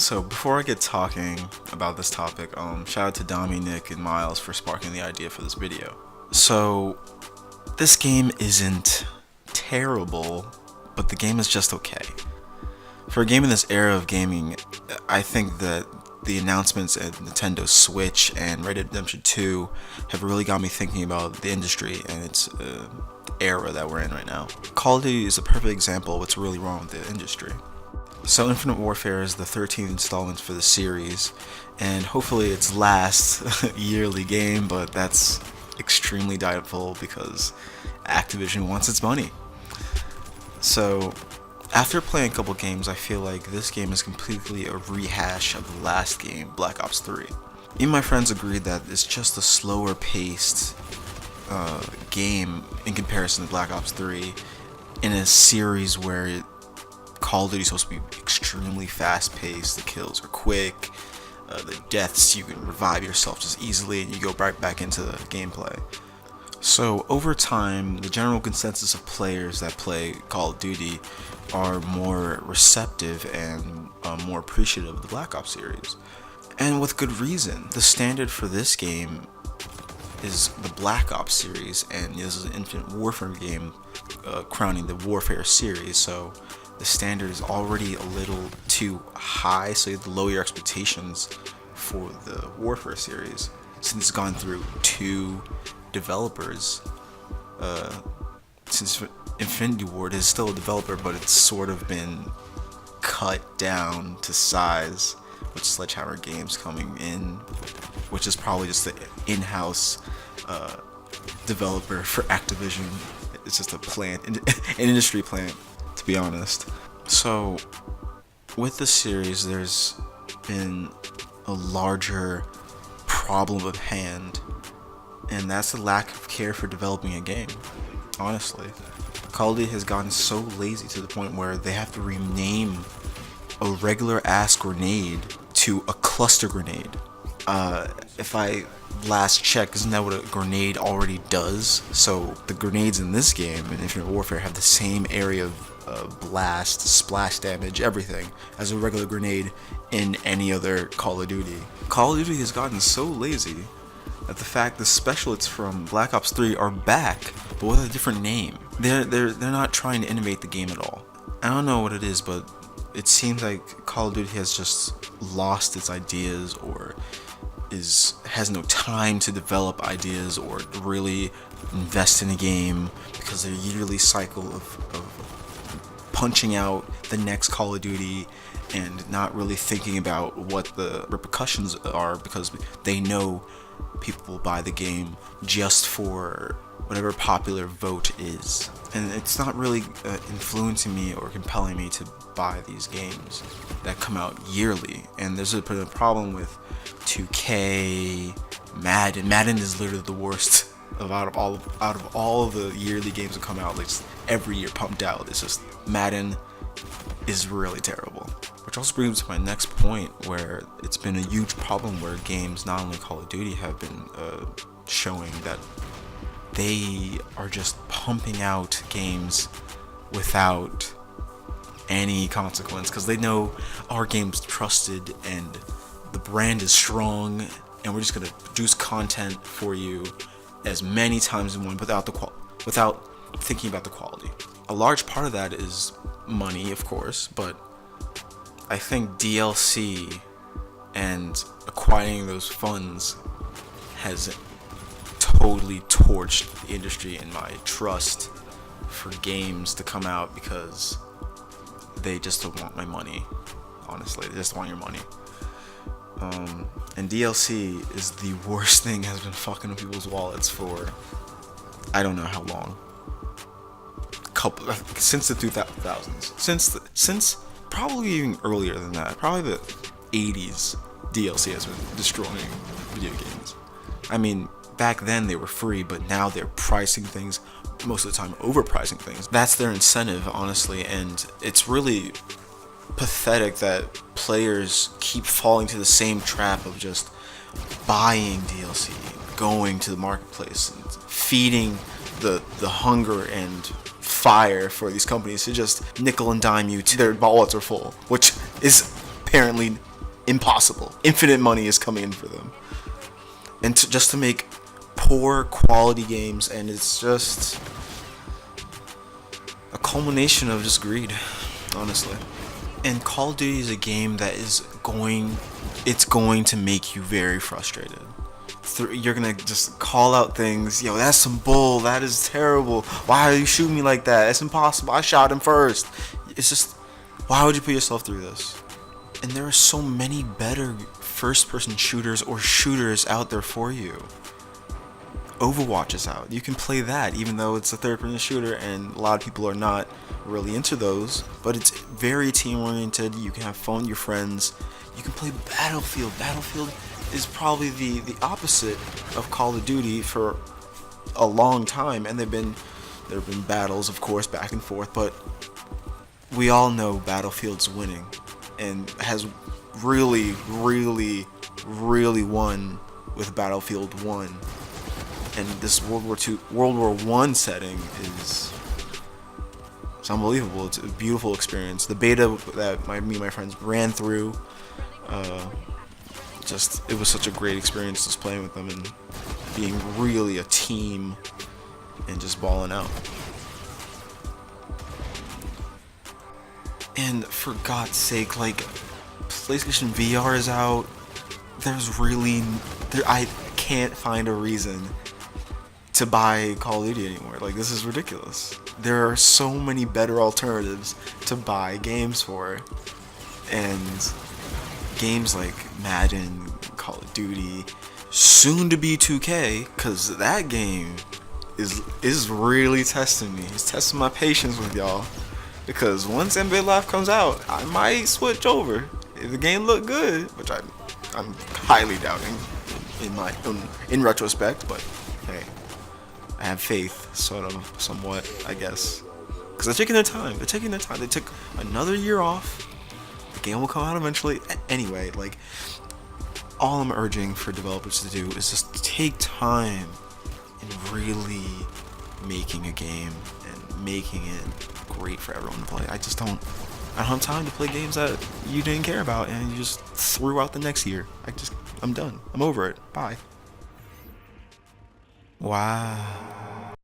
So before I get talking about this topic, shout out to Dami, Nick, and Miles for sparking the idea for this video. So this game isn't terrible, but the game is just okay. For a game in this era of gaming, I think that the announcements at Nintendo Switch and Red Dead Redemption 2 have really got me thinking about the industry and its era that we're in right now. Call of Duty is a perfect example of what's really wrong with the industry. So Infinite Warfare is the 13th installment for the series, and hopefully its last yearly game, but that's extremely doubtful because Activision wants its money. So after playing a couple games, I feel like this game is completely a rehash of the last game, Black Ops 3. Me and my friends agreed that it's just a slower paced game in comparison to Black Ops 3 in a series where Call of Duty is supposed to be extremely fast paced, the kills are quick, the deaths you can revive yourself just easily and you go right back into the gameplay. So over time, the general consensus of players that play Call of Duty are more receptive and more appreciative of the Black Ops series. And with good reason. The standard for this game is the Black Ops series, and this is an Infinite Warfare game crowning the Warfare series, so the standard is already a little too high, so you have to lower your expectations for the Warfare series, since it's gone through two developers. Since Infinity Ward is still a developer, but it's sort of been cut down to size with Sledgehammer Games coming in, which is probably just the in-house developer for Activision. It's just a plant, an industry plant, to be honest. So with the series, there's been a larger problem at hand, and that's the lack of care for developing a game. Honestly, Call of Duty has gotten so lazy to the point where they have to rename a regular ass grenade to a cluster grenade. If I last checked, isn't that what a grenade already does? So the grenades in this game, in Infinite Warfare, have the same area of blast, splash damage, everything, as a regular grenade in any other Call of Duty. Call of Duty has gotten so lazy that the fact the specialists from Black Ops 3 are back, but with a different name. They're not trying to innovate the game at all. I don't know what it is, but it seems like Call of Duty has just lost its ideas, or has no time to develop ideas or really invest in a game, because they're yearly cycle of punching out the next Call of Duty and not really thinking about what the repercussions are, because they know people will buy the game just for whatever popular vote is, and it's not really influencing me or compelling me to buy these games that come out yearly. And there's a problem with 2K, Madden is literally the worst out of all of the yearly games that come out, like every year pumped out. It's just Madden is really terrible. Which also brings me to my next point, where it's been a huge problem where games, not only Call of Duty, have been showing that they are just pumping out games without any consequence, because they know our game's trusted and the brand is strong, and we're just gonna produce content for you as many times as one without thinking about the quality. A large part of that is money, of course, but I think DLC and acquiring those funds has totally torched the industry and my trust for games to come out, because they just don't want my money. Honestly, they just want your money. And DLC is the worst thing, has been fucking with people's wallets for I don't know how long. Since the 2000s. Since probably even earlier than that. Probably the 80s, DLC has been destroying video games. I mean, back then they were free, but now they're pricing things, most of the time overpricing things. That's their incentive, honestly, and it's really pathetic that players keep falling to the same trap of just buying DLC, going to the marketplace, and feeding the hunger and fire for these companies to just nickel and dime you till their wallets are full, which is apparently impossible. Infinite money is coming in for them, and just to make poor quality games, and it's just a culmination of just greed, honestly. And Call of Duty is a game that it's going to make you very frustrated. You're gonna just call out things, yo, that's some bull, that is terrible, why are you shooting me like that, it's impossible, I shot him first. It's just, why would you put yourself through this? And there are so many better first person shooters or shooters out there for you. Overwatch is out. You can play that, even though it's a third-person shooter, and a lot of people are not really into those. But it's very team-oriented. You can have fun with your friends. You can play Battlefield. Battlefield is probably the opposite of Call of Duty for a long time, and there have been battles, of course, back and forth. But we all know Battlefield's winning, and has really, really, really won with Battlefield 1. And this World War I setting it's unbelievable. It's a beautiful experience. The beta that me and my friends ran through, it was such a great experience just playing with them and being really a team and just balling out. And for God's sake, like, PlayStation VR is out. I can't find a reason to buy Call of Duty anymore. Like, this is ridiculous. There are so many better alternatives to buy games for, and games like Madden, Call of Duty, soon to be 2K, because that game is really testing me. It's testing my patience with y'all, because once NBA Live comes out, I might switch over if the game look good, which I'm highly doubting in retrospect, but hey, I have faith, somewhat, I guess. Because they're taking their time. They took another year off. The game will come out eventually. Anyway, like, all I'm urging for developers to do is just take time in really making a game and making it great for everyone to play. I don't have time to play games that you didn't care about and you just threw out the next year. I'm done. I'm over it. Bye. Wow.